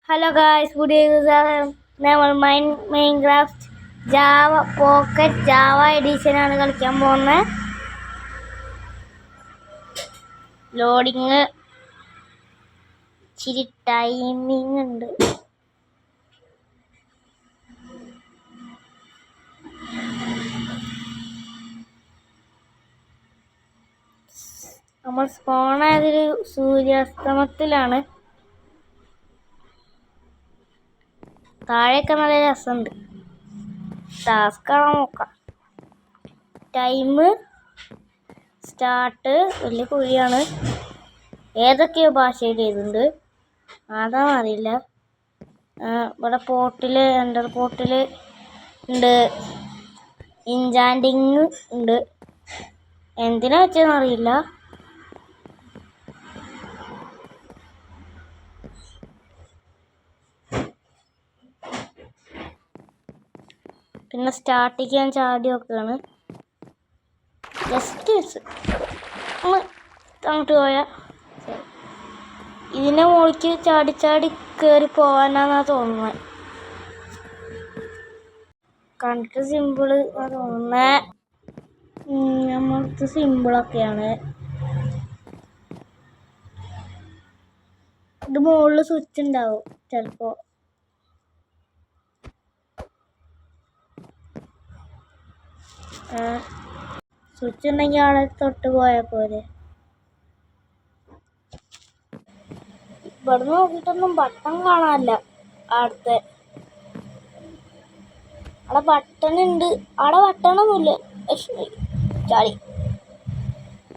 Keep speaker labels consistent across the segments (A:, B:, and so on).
A: Hello guys, good evening. നമ്മൾ Minecraft Java pocket Java edition ആണ് കളിക്കാൻ പോകുന്നത്. ലോഡിങ് ഇച്ചിരി ടൈമിംഗ് ഉണ്ട്. നമ്മൾ സ്പോണായതൊരു സൂര്യാസ്തമത്തിലാണ്. താഴെയൊക്കെ നല്ല രസമുണ്ട്. ടാസ്ക് ആണോ നോക്കാം. ടൈം സ്റ്റാർട്ട് വലിയ കുഴിയാണ്. ഏതൊക്കെയോ ഭാഷയിൽ ചെയ്തിട്ടുണ്ട്, അതാണെന്ന് അറിയില്ല. ഇവിടെ പോർട്ടിൽ എൻ്റർ പോർട്ടിൽ ഉണ്ട്, ഇൻജാൻറ്റിങ് ഉണ്ട്. എന്തിനാ വെച്ചതെന്ന് അറിയില്ല. പിന്നെ സ്റ്റാർട്ട് ചെയ്യാൻ ചാടി നോക്കുകയാണ്. ജസ്റ്റ് അങ്ങോട്ട് പോയാൽ ഇതിൻ്റെ മുകളിലേക്ക് ചാടി ചാടി കയറി പോകാനാണ് തോന്നുന്നത്. കണ്ടിട്ട് സിമ്പിള് തോന്നുന്നത്. നമ്മൾക്ക് സിമ്പിളൊക്കെയാണ്. ഇത് മുകളിൽ സ്വിച്ച് ഉണ്ടാവും ചിലപ്പോൾ. സ്വിച്ച് ഉണ്ടെങ്കിൽ ആളെ തൊട്ട് പോയാൽ പോരെ. ഇവിടെ നോക്കിയിട്ടൊന്നും ബട്ടൺ കാണാനില്ല. അവിടെ ബട്ടൺ ഉണ്ട്. അവിടെ ബട്ടണൊന്നുമില്ല. ചാടി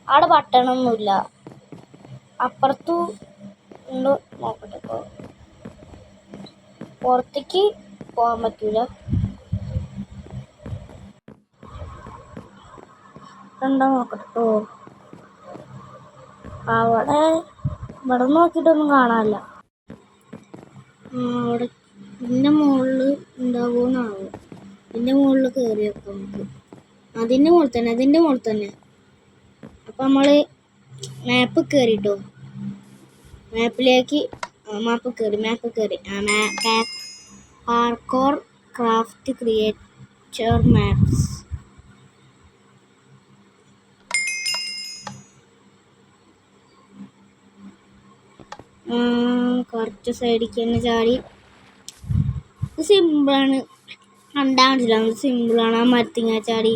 A: അവിടെ ബട്ടണൊന്നുമില്ല. അപ്പുറത്തു ഉണ്ടോ നോക്കട്ടെ. ഇപ്പോൾ പുറത്തേക്ക് പോകാൻ പറ്റൂല. ഉണ്ടോ നോക്കട്ടോ. അവിടെ ഇവിടെ നോക്കിയിട്ടൊന്നും കാണാനില്ല. അവിടെ ഇതിൻ്റെ മുകളിൽ ഉണ്ടാവുമെന്നാവും. ഇതിൻ്റെ മുകളിൽ കയറി വെക്കാം നമുക്ക്. അതിൻ്റെ മുകളിൽ തന്നെ. അപ്പം നമ്മൾ മാപ്പ് കയറിട്ടോ. മാപ്പിലേക്ക് മാപ്പ് കയറി പാർക്കോർ ക്രാഫ്റ്റ് ക്രിയേച്ചർ മാപ്സ്. കുറച്ച് സൈഡിലേക്ക് തന്നെ ചാടി. ഇത് സിമ്പിളാണ്, കണ്ടാൽ മനസ്സിലാവും. സിമ്പിളാണ്. ആ മരത്തിങ്ങ ചാടി.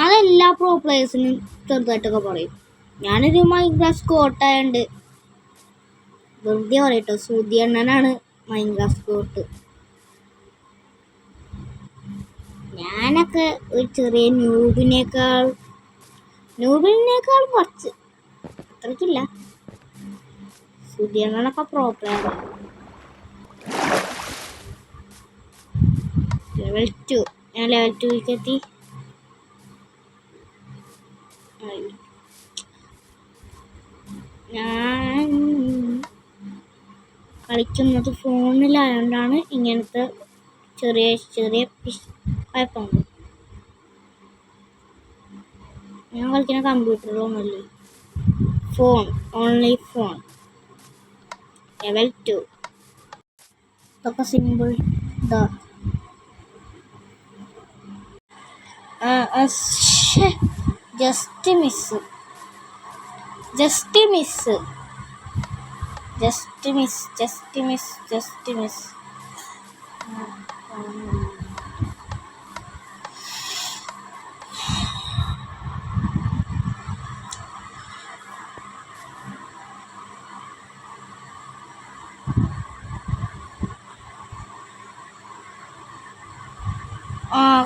A: അതെല്ലാ പ്രോ പ്ലേയേഴ്സിനും ചെറുതായിട്ടൊക്കെ പറയും. ഞാനൊരു മൈൻക്രാഫ്റ്റ് സ്കോട്ടായുണ്ട് വെറുതെ പറയട്ടോ. സൂതി അണ്ണനാണ് മൈൻക്രാഫ്റ്റ് സ്കോട്ട്. ഞാനൊക്കെ ഒരു ചെറിയ ന്യൂബിനേക്കാൾ കുറച്ച് അത്രയ്ക്കില്ല. സൂതി അണ്ണനൊക്കെ പ്രോ പ്ലെയർ. ലെവൽ 2. ഞാൻ ലെവൽ 2ലേക്ക് എത്തി. ഞാൻ കളിക്കുന്നത് ഫോണിലായതുകൊണ്ടാണ് ഇങ്ങനത്തെ ചെറിയ കുഴപ്പമുണ്ട്. ഞാൻ കളിക്കുന്ന കമ്പ്യൂട്ടറിലൊന്നുമല്ലേ, ഫോൺ, ഓൺലി ഫോൺ. ലെവൽ 2 ഇതൊക്കെ സിമ്പിൾ. ഇതാ ജസ്റ്റ് മിസ്.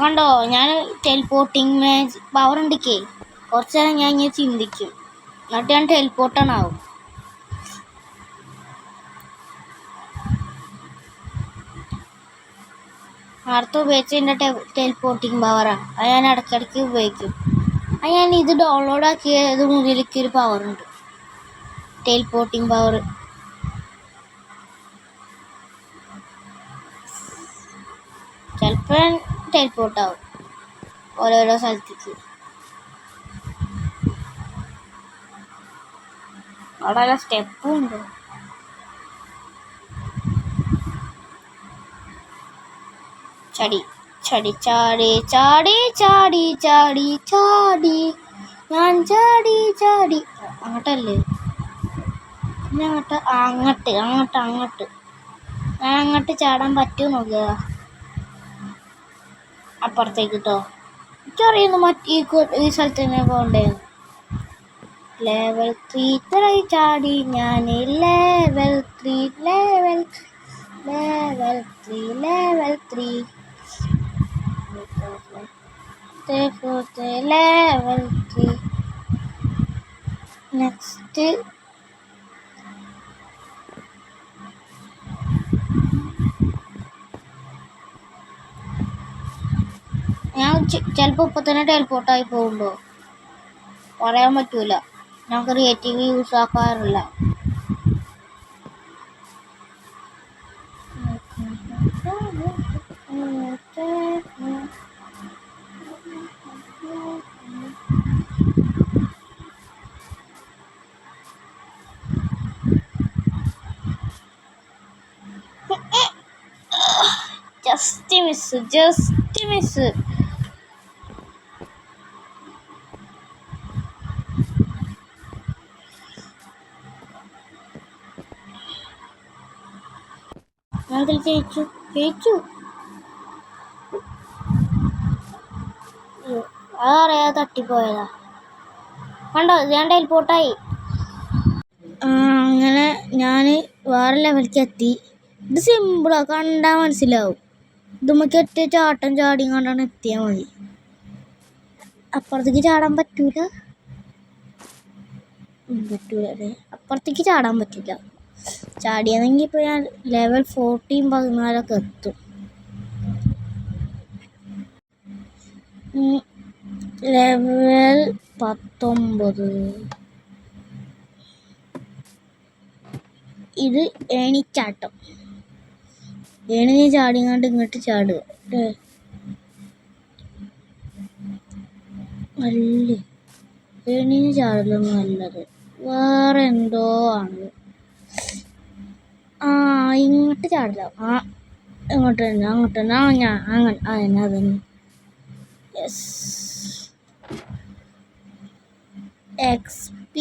A: കണ്ടോ, ഞാൻ ടെലിപ്പോർട്ടിങ് പവർ ഉണ്ടിക്കേ. കുറച്ച് നേരം ഞാൻ ഇങ്ങനെ ചിന്തിക്കും, എന്നിട്ട് ഞാൻ ടെലിപ്പോർട്ടാണാവും. നേരത്തെ ഉപയോഗിച്ചതിൻ്റെ ടെലിപ്പോർട്ടിങ് പവറാണ്. അത് ഞാൻ ഇടയ്ക്കിടയ്ക്ക് ഉപയോഗിക്കും. അത് ഞാൻ ഇത് ഡൗൺലോഡ് ആക്കിയത് മുതലേക്ക് ഒരു പവറുണ്ട്, ടെലിപ്പോർട്ടിങ് പവർ. ചിലപ്പോൾ ഞാൻ ടെലിപ്പോർട്ടാവും ഓരോരോ സ്ഥലത്തേക്ക്. അവിടെ സ്റ്റെപ്പും ഉണ്ട്. ചാടി ചാടി ചാടി ചാടി ചാടി ചാടി ചാടി ഞാൻ ചാടി ചാടി. അങ്ങോട്ടല്ലേ? പിന്നെ അങ്ങോട്ട് ഞാൻ അങ്ങോട്ട് ചാടാൻ പറ്റുമോ നോക്കുക. അപ്പുറത്തേക്ക് കേട്ടോ. എനിക്കറിയുന്നു ഈ സ്ഥലത്ത് തന്നെ പോകണ്ടേ. ലെവൽ 3 ചാടി ഞാൻ. Level 3 level 3 level 3 level 3. Next ഞാൻ ചിലപ്പോൾ ഇപ്പം തന്നെ ടെലിപ്പോർട്ടായി പോകുമ്പോൾ പറയാൻ പറ്റൂല. ഞാൻ ക്രിയേറ്റീവ് യൂസ് ആക്കാറില്ല. Just miss. അതിൽ ജയിച്ചു. അതറിയാതെ തട്ടിപ്പോയതാ. കണ്ടോ, ഞാൻ ടെലിപ്പോർട്ടായി. അങ്ങനെ ഞാൻ വേറെ ലെവലിലേക്ക് എത്തി. ഇത് സിമ്പിളാ, കണ്ടാൽ മനസ്സിലാവും. ഇതുമ്മക്ക് ഒറ്റ ചാട്ടം ചാടി കൊണ്ടാണ് എത്തിയാൽ മതി. അപ്പുറത്തേക്ക് ചാടാൻ പറ്റൂല അതെ, അപ്പുറത്തേക്ക് ചാടാൻ പറ്റില്ല. ചാടിയാണെങ്കിൽ ഇപ്പോൾ ഞാൻ ലെവൽ 14 എത്തും. ലെവൽ 19. ഇത് ഏണിച്ചാട്ടം. ഏണി ചാടിങ്ങാണ്ട് ഇങ്ങോട്ട് ചാടുക. അല്ലേ, ഏണിന് ചാടലൊന്നും നല്ലത് വേറെ എന്തോ ആണ്. ഇങ്ങോട്ട് ചാടില്ല. ഇങ്ങോട്ട് തന്നെ അങ്ങനെ അതന്നെ. യെസ്. XP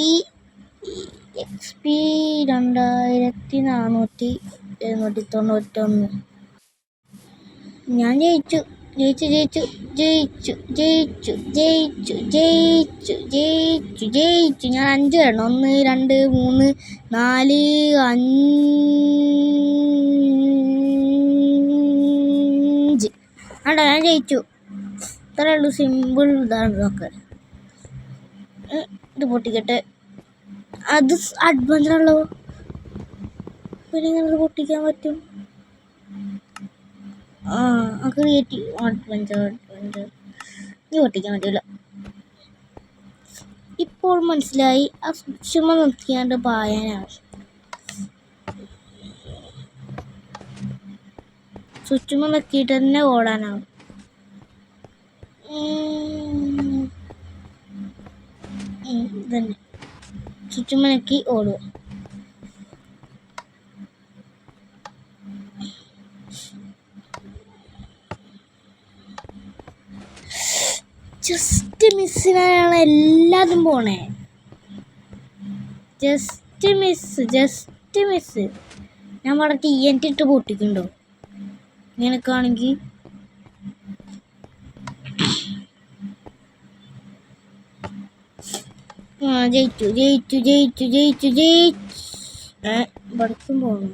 A: 2491. ഞാൻ ജയിച്ചു. ഞാൻ 5 എണ്ണം. 1 2 3 4 5. ആണ്ടോ, ഞാൻ ജയിച്ചു. ഇത്രേ ഉള്ളൂ. സിമ്പിൾ ഇതാണ് ഇതൊക്കെ. ഇത് പൊട്ടിക്കട്ടെ. അത് അഡ്വഞ്ചറുള്ളൂ. പിന്നെ ഇങ്ങനെ പൊട്ടിക്കാൻ പറ്റും. Creative adventure. ഇത് പൊട്ടിക്കാൻ പറ്റില്ല. ഇപ്പോൾ മനസ്സിലായി. ആ സൂക്ഷ്മ നോക്കിയാണ്ട് പായാനാണ്. സൂക്ഷ്മ നോക്കിയിട്ട് തന്നെ ഓടാനാവും. ഇതന്നെ സൂക്ഷ്മ നോക്കി ഓടുക. ജസ്റ്റ് മിസ്സിനാണ് എല്ലാതും പോണേ. Just miss. ഞാൻ അവിടെ TNT ഇട്ട് പൊട്ടിക്കുന്നുണ്ടോ നിനക്കാണെങ്കിൽ? ജയിച്ചു. ഇവിടേക്കും പോകണം.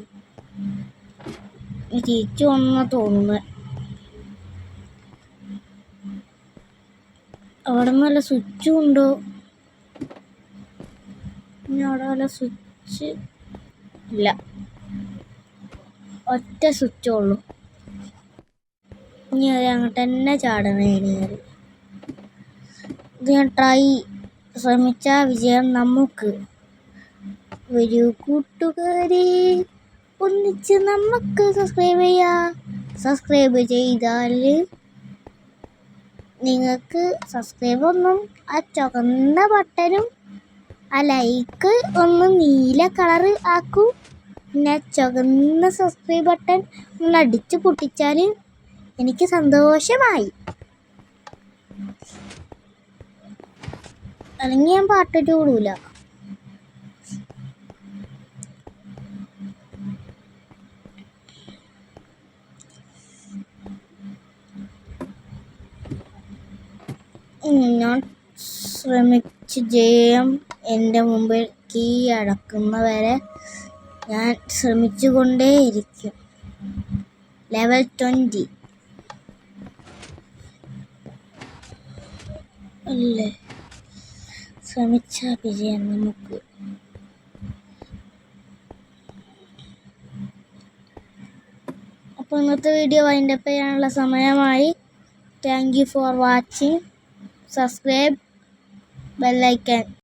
A: ജയിച്ചു വന്നാ തോന്നുന്നത്. അവിടെ നല്ല സ്വിച്ചും ഉണ്ടോ? ഇനി അവിടെ വല്ല സ്വിച്ച് ഇല്ല. ഒറ്റ സ്വിച്ചേ ഉള്ളൂ. ഇനി അത് അങ്ങോട്ട് തന്നെ ചാടണേ. ഇത് ഞാൻ ശ്രമിച്ച വിജയം നമുക്ക്. വരൂ കൂട്ടുകാരെ, ഒന്നിച്ച് നമുക്ക് സബ്സ്ക്രൈബ് ചെയ്യാം. സബ്സ്ക്രൈബ് ചെയ്താൽ നിങ്ങൾക്ക് സബ്സ്ക്രൈബ് ഒന്നും ആ ചുവന്ന ബട്ടനും ആ ലൈക്ക് ഒന്ന് നീല കളറ് ആക്കൂ. പിന്നെ ചുവന്ന സബ്സ്ക്രൈബ് ബട്ടൺ ഒന്ന് അടിച്ച് പൊട്ടിച്ചാൽ എനിക്ക് സന്തോഷമായി. അല്ലെങ്കിൽ ഞാൻ പാട്ടിട്ട് കൂടൂല. ഞാൻ ശ്രമിച്ച് ജയം എൻ്റെ മുമ്പിൽ കീഴടക്കുന്നവരെ ഞാൻ ശ്രമിച്ചുകൊണ്ടേയിരിക്കും. ലെവൽ 20 അല്ലേ? ശ്രമിച്ച വിജയം നമുക്ക്. അപ്പോൾ ഇന്നത്തെ വീഡിയോ വൈൻഡപ്പ് ചെയ്യാനുള്ള സമയമായി. Thank you for watching. Subscribe, bell icon.